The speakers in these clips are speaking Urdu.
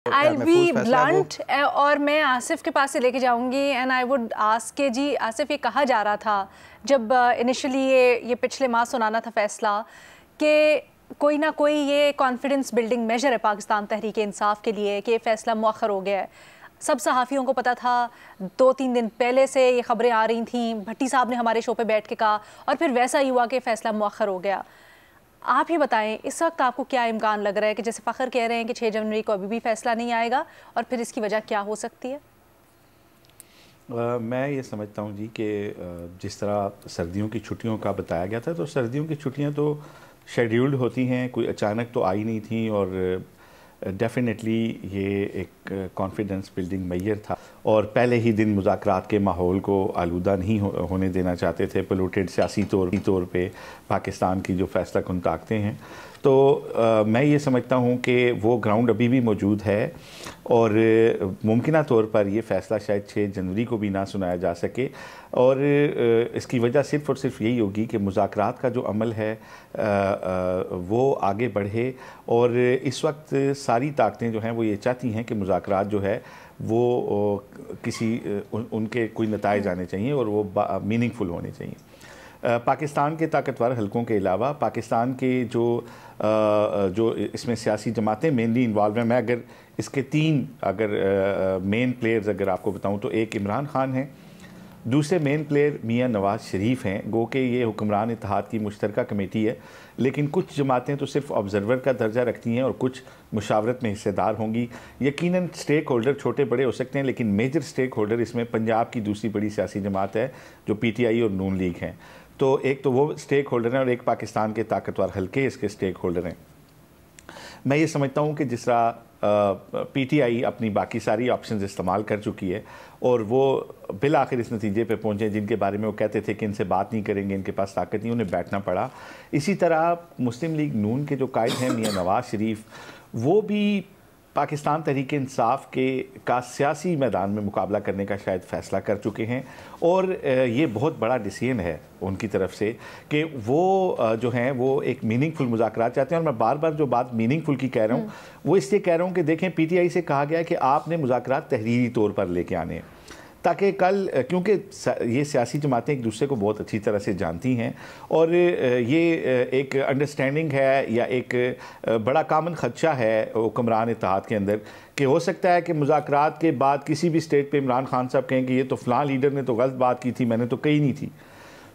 I'll be blunt اور میں آصف کے پاس سے لے کے جاؤں گی and I would ask کہ جی آصف یہ کہا جا رہا تھا جب انیشلی یہ پچھلے ماہ سنانا تھا فیصلہ کہ کوئی نہ کوئی یہ کانفیڈنس بلڈنگ میجر ہے پاکستان تحریک انصاف کے لیے کہ یہ فیصلہ مؤخر ہو گیا ہے. سب صحافیوں کو پتا تھا, 2-3 دن پہلے سے یہ خبریں آ رہی تھیں, بھٹی صاحب نے ہمارے شو پہ بیٹھ کے کہا اور پھر ویسا ہی ہوا کہ فیصلہ مؤخر ہو گیا. آپ ہی بتائیں اس وقت آپ کو کیا امکان لگ رہا ہے کہ جیسے فخر کہہ رہے ہیں کہ 6 جنوری کو ابھی بھی فیصلہ نہیں آئے گا اور پھر اس کی وجہ کیا ہو سکتی ہے؟ میں یہ سمجھتا ہوں جی کہ جس طرح سردیوں کی چھٹیوں کا بتایا گیا تھا تو سردیوں کی چھٹیاں تو شیڈیولڈ ہوتی ہیں, کوئی اچانک تو آئی نہیں تھیں اور ڈیفینیٹلی یہ ایک کانفیڈنس بلڈنگ میئر تھا اور پہلے ہی دن مذاکرات کے ماحول کو آلودہ نہیں ہونے دینا چاہتے تھے پولوٹیڈ سیاسی طور پہ پاکستان کی جو فیصلہ کن طاقتیں ہیں. تو میں یہ سمجھتا ہوں کہ وہ گراؤنڈ ابھی بھی موجود ہے اور ممکنہ طور پر یہ فیصلہ شاید 6 جنوری کو بھی نہ سنایا جا سکے اور اس کی وجہ صرف اور صرف یہی ہوگی کہ مذاکرات کا جو عمل ہے وہ آگے بڑھے اور اس وقت ساری طاقتیں جو ہیں وہ یہ چاہتی ہیں کہ مذاکرات جو ہے وہ کسی ان کے کوئی نتائج آنے چاہیے اور وہ میننگ فل ہونے چاہیے. پاکستان کے طاقتور حلقوں کے علاوہ پاکستان کے جو اس میں سیاسی جماعتیں مینلی انوالو ہیں, میں اگر اس کے 3 اگر مین پلیئرز اگر آپ کو بتاؤں تو ایک عمران خان ہیں, دوسرے مین پلیئر میاں نواز شریف ہیں, گو کہ یہ حکمران اتحاد کی مشترکہ کمیٹی ہے لیکن کچھ جماعتیں تو صرف آبزرور کا درجہ رکھتی ہیں اور کچھ مشاورت میں حصے دار ہوں گی. یقیناً سٹیک ہولڈر چھوٹے بڑے ہو سکتے ہیں لیکن میجر سٹیک ہولڈر اس میں پنجاب کی دوسری بڑی سیاسی جماعت ہے جو پی ٹی آئی اور نون لیگ ہیں. تو ایک تو وہ سٹیک ہولڈر ہیں اور ایک پاکستان کے طاقتور حلقے اس کے سٹیک ہولڈر ہیں. میں یہ سمجھتا ہوں کہ جس طرح پی ٹی آئی اپنی باقی ساری آپشنز استعمال کر چکی ہے اور وہ بالآخر اس نتیجے پہ پہنچے جن کے بارے میں وہ کہتے تھے کہ ان سے بات نہیں کریں گے, ان کے پاس طاقت نہیں, انہیں بیٹھنا پڑا. اسی طرح مسلم لیگ نون کے جو قائد ہیں میاں نواز شریف, وہ بھی پاکستان تحریک انصاف کا سیاسی میدان میں مقابلہ کرنے کا شاید فیصلہ کر چکے ہیں اور یہ بہت بڑا ڈیسیژن ہے ان کی طرف سے کہ وہ جو ہیں وہ ایک میننگ فل مذاکرات چاہتے ہیں. اور میں بار بار جو بات میننگ فل کی کہہ رہا ہوں وہ اس لیے کہہ رہا ہوں کہ دیکھیں پی ٹی آئی سے کہا گیا ہے کہ آپ نے مذاکرات تحریری طور پر لے کے آنے ہیں تاکہ کل, کیونکہ یہ سیاسی جماعتیں ایک دوسرے کو بہت اچھی طرح سے جانتی ہیں اور یہ ایک انڈرسٹینڈنگ ہے یا ایک بڑا کامن خدشہ ہے حکمران اتحاد کے اندر کہ ہو سکتا ہے کہ مذاکرات کے بعد کسی بھی اسٹیج پہ عمران خان صاحب کہیں کہ یہ تو فلاں لیڈر نے تو غلط بات کی تھی, میں نے تو کہی نہیں تھی.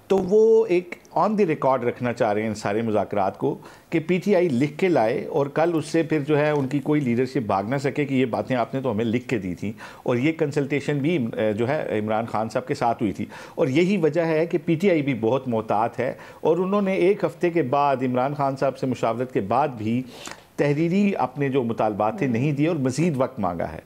تو وہ ایک آن دی ریکارڈ رکھنا چاہ رہے ہیں ان سارے مذاکرات کو کہ پی ٹی آئی لکھ کے لائے اور کل اس سے پھر جو ہے ان کی کوئی لیڈرشپ بھاگ نہ سکے کہ یہ باتیں آپ نے تو ہمیں لکھ کے دی تھیں. اور یہ کنسلٹیشن بھی جو ہے عمران خان صاحب کے ساتھ ہوئی تھی اور یہی وجہ ہے کہ پی ٹی آئی بھی بہت محتاط ہے اور انہوں نے 1 ہفتے کے بعد عمران خان صاحب سے مشاورت کے بعد بھی تحریری اپنے جو مطالبات تھے نہیں دیے اور مزید وقت مانگا ہے.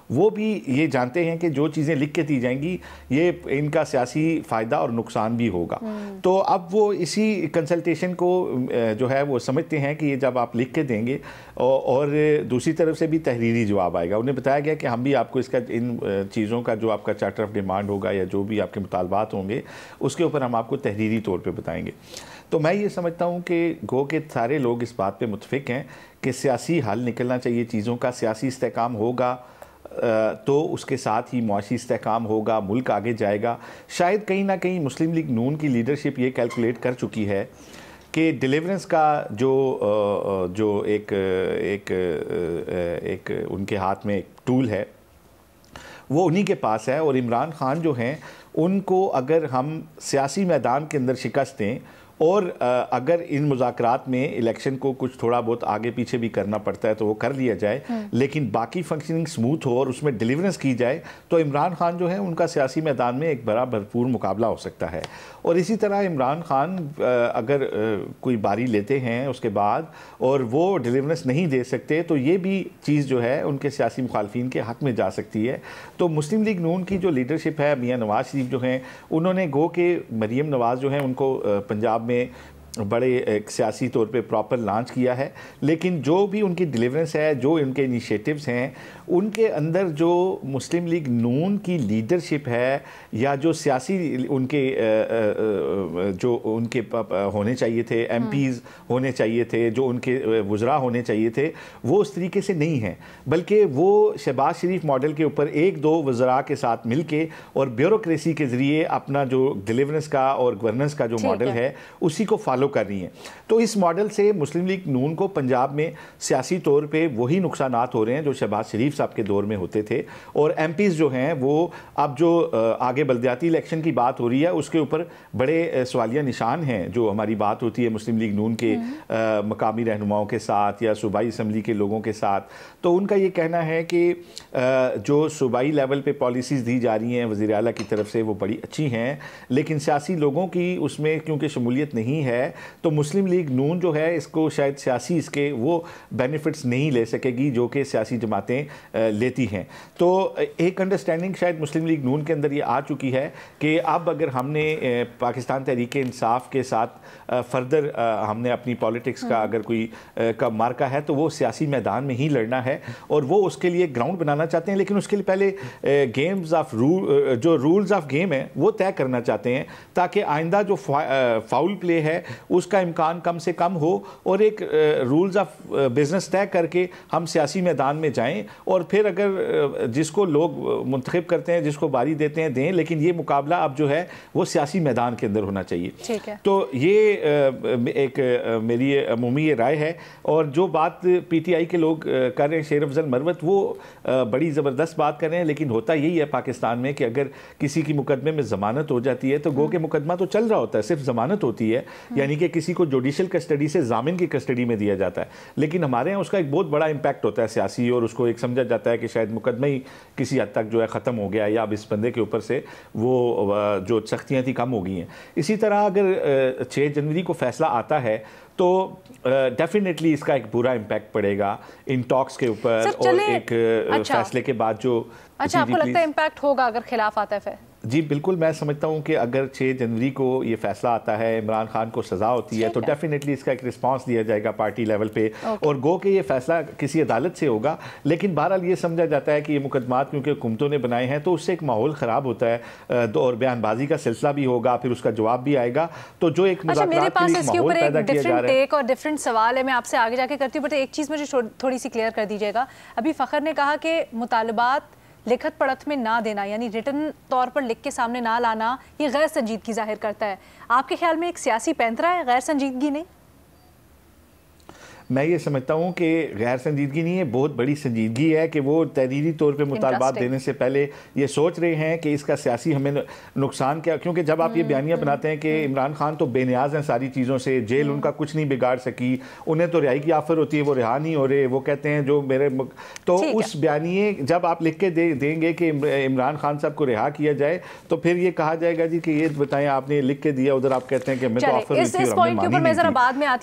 وہ بھی یہ جانتے ہیں کہ جو چیزیں لکھ کے دی جائیں گی یہ ان کا سیاسی فائدہ اور نقصان بھی ہوگا. تو اب وہ اسی کنسلٹیشن کو جو ہے وہ سمجھتے ہیں کہ یہ جب آپ لکھ کے دیں گے اور دوسری طرف سے بھی تحریری جواب آئے گا. انہیں بتایا گیا کہ ہم بھی آپ کو اس کا ان چیزوں کا جو آپ کا چارٹر آف ڈیمانڈ ہوگا یا جو بھی آپ کے مطالبات ہوں گے اس کے اوپر ہم آپ کو تحریری طور پہ بتائیں گے. تو میں یہ سمجھتا ہوں کہ گو کہ سارے لوگ اس بات پہ متفق ہیں کہ سیاسی حل نکلنا چاہیے چیزوں کا, سیاسی استحکام ہوگا تو اس کے ساتھ ہی معاشی استحکام ہوگا, ملک آگے جائے گا. شاید کہیں نہ کہیں مسلم لیگ نون کی لیڈرشپ یہ کیلکولیٹ کر چکی ہے کہ ڈیلیورنس کا جو ایک ان کے ہاتھ میں ایک ٹول ہے وہ انہی کے پاس ہے اور عمران خان جو ہیں ان کو اگر ہم سیاسی میدان کے اندر شکست دیں اور اگر ان مذاکرات میں الیکشن کو کچھ تھوڑا بہت آگے پیچھے بھی کرنا پڑتا ہے تو وہ کر لیا جائے لیکن باقی فنکشننگ سموتھ ہو اور اس میں ڈیلیورنس کی جائے تو عمران خان جو ہے ان کا سیاسی میدان میں ایک بڑا بھرپور مقابلہ ہو سکتا ہے. اور اسی طرح عمران خان اگر کوئی باری لیتے ہیں اس کے بعد اور وہ ڈیلیورنس نہیں دے سکتے تو یہ بھی چیز جو ہے ان کے سیاسی مخالفین کے حق میں جا سکتی ہے. تو مسلم لیگ نون کی جو لیڈرشپ ہے میاں نواز شریف جو ہیں انہوں نے گو کہ مریم نواز جو ہیں ان کو پنجاب میں بڑے ایک سیاسی طور پہ پراپر لانچ کیا ہے، لیکن جو بھی ان کی ڈیلیورنس ہے، جو ان کے انیشیٹوز ہیں، ان کے اندر جو مسلم لیگ نون کی لیڈرشپ ہے یا جو سیاسی ان کے جو ان کے ہونے چاہیے تھے، ایم پیز ہونے چاہیے تھے، جو ان کے وزراء ہونے چاہیے تھے، وہ اس طریقے سے نہیں ہیں، بلکہ وہ شہباز شریف ماڈل کے اوپر ایک دو وزراء کے ساتھ مل کے اور بیوروکریسی کے ذریعے اپنا جو ڈیلیورنس کا اور گورننس کا جو ماڈل ہے اسی کو فالو کر رہی ہیں۔ تو اس ماڈل سے مسلم لیگ نون کو پنجاب میں سیاسی طور پہ وہی نقصانات ہو رہے ہیں جو شہباز شریف صاحب کے دور میں ہوتے تھے، اور ایم پیز جو ہیں وہ اب جو آگے بلدیاتی الیکشن کی بات ہو رہی ہے اس کے اوپر بڑے سوالیہ نشان ہیں۔ جو ہماری بات ہوتی ہے مسلم لیگ نون کے مقامی رہنماؤں کے ساتھ یا صوبائی اسمبلی کے لوگوں کے ساتھ، تو ان کا یہ کہنا ہے کہ جو صوبائی لیول پہ پالیسیز دی جا رہی ہیں وزیر اعلیٰ کی طرف سے وہ بڑی اچھی ہیں، لیکن سیاسی لوگوں کی اس میں کیونکہ شمولیت نہیں ہے تو مسلم لیگ نون جو ہے اس کو شاید سیاسی اس کے وہ بینیفٹس نہیں لے سکے گی جو کہ سیاسی جماعتیں لیتی ہیں۔ تو ایک انڈرسٹینڈنگ شاید مسلم لیگ نون کے اندر یہ آ چکی ہے کہ اب اگر ہم نے پاکستان تحریک انصاف کے ساتھ فردر ہم نے اپنی پالیٹکس کا اگر کوئی کا مارکا ہے تو وہ سیاسی میدان میں ہی لڑنا ہے، اور وہ اس کے لیے گراؤنڈ بنانا چاہتے ہیں، لیکن اس کے لیے پہلے گیمز آف جو رولز آف گیم ہیں وہ طے کرنا چاہتے ہیں تاکہ آئندہ جو فاؤل پلے ہے اس کا امکان کم سے کم ہو، اور ایک رولز آف بزنس طے کر کے ہم سیاسی میدان میں جائیں، اور پھر اگر جس کو لوگ منتخب کرتے ہیں جس کو باری دیتے ہیں دیں، لیکن یہ مقابلہ اب جو ہے وہ سیاسی میدان کے اندر ہونا چاہیے۔ تو یہ ایک میری عمومی رائے ہے، اور جو بات پی ٹی آئی کے لوگ کر رہے ہیں، شیر افضل مروت، وہ بڑی زبردست بات کر رہے ہیں، لیکن ہوتا یہی ہے پاکستان میں کہ اگر کسی کی مقدمے میں ضمانت ہو جاتی ہے تو گو کہ مقدمہ تو چل رہا ہوتا ہے، صرف ضمانت ہوتی ہے، یعنی کہ کسی کو جوڈیشل کسٹڈی سے ضامن کی کسٹڈی میں دیا جاتا ہے، لیکن ہمارے یہاں اس کا ایک بہت بڑا امپیکٹ ہوتا ہے سیاسی، اور اس کو ایک سمجھا جاتا ہے کہ شاید مقدمہ ہی کسی حد تک جو ہے ختم ہو گیا، یا اب اس بندے کے اوپر سے وہ جو سختیاں تھیں کم ہو گئی ہیں۔ اسی طرح اگر 6 جنوری کو فیصلہ آتا ہے تو ڈیفینیٹلی اس کا ایک برا امپیکٹ پڑے گا ان ٹاکس کے اوپر، اور ایک فیصلے کے بعد جو اچھا آپ کو لگتا ہے امپیکٹ ہوگا اگر خلاف آتا ہے پھر؟ جی بالکل، میں سمجھتا ہوں کہ اگر 6 جنوری کو یہ فیصلہ آتا ہے، عمران خان کو سزا ہوتی ہے، تو ڈیفینیٹلی اس کا ایک رسپانس دیا جائے گا پارٹی لیول پہ، اور گو کہ یہ فیصلہ کسی عدالت سے ہوگا، لیکن بہرحال یہ سمجھا جاتا ہے کہ یہ مقدمات کیونکہ حکومتوں نے بنائے ہیں تو اس سے ایک ماحول خراب ہوتا ہے، اور بیان بازی کا سلسلہ بھی ہوگا، پھر اس کا جواب بھی آئے گا، تو جو ایک مذاکرات کے لیے ماحول پیدا کیا جا رہا ہے۔ ایک اور ڈفرینٹ سوال ہے، میں آپ سے آگے جا کے کرتی ہوں، بٹ ایک چیز مجھے تھوڑی سی کلیئر کر دیجیے گا۔ ابھی فخر نے کہا کہ مطالبات لکھت پڑھت میں نہ دینا، یعنی ریٹن طور پر لکھ کے سامنے نہ لانا، یہ غیر سنجیدگی ظاہر کرتا ہے۔ آپ کے خیال میں ایک سیاسی پینترا ہے، غیر سنجیدگی نہیں؟ میں یہ سمجھتا ہوں کہ غیر سنجیدگی نہیں ہے، بہت بڑی سنجیدگی ہے کہ وہ تحریری طور پہ مطالبات دینے سے پہلے یہ سوچ رہے ہیں کہ اس کا سیاسی ہمیں نقصان کیا، کیونکہ جب آپ یہ بیانیہ بناتے ہیں کہ عمران خان تو بے نیاز ہیں ساری چیزوں سے، جیل ان کا کچھ نہیں بگاڑ سکی، انہیں تو رہائی کی آفر ہوتی ہے، وہ رہا نہیں ہو رہے، وہ کہتے ہیں جو میرے تو اس بیانیے جب آپ لکھ کے دیں گے کہ عمران خان صاحب کو رہا کیا جائے تو پھر یہ کہا جائے گا جی کہ یہ بتائیں آپ نے لکھ کے دیا، ادھر آپ کہتے ہیں کہ ہمیں تو آفر ہوئی تھی اور ہم نے مانی نہیں تھی۔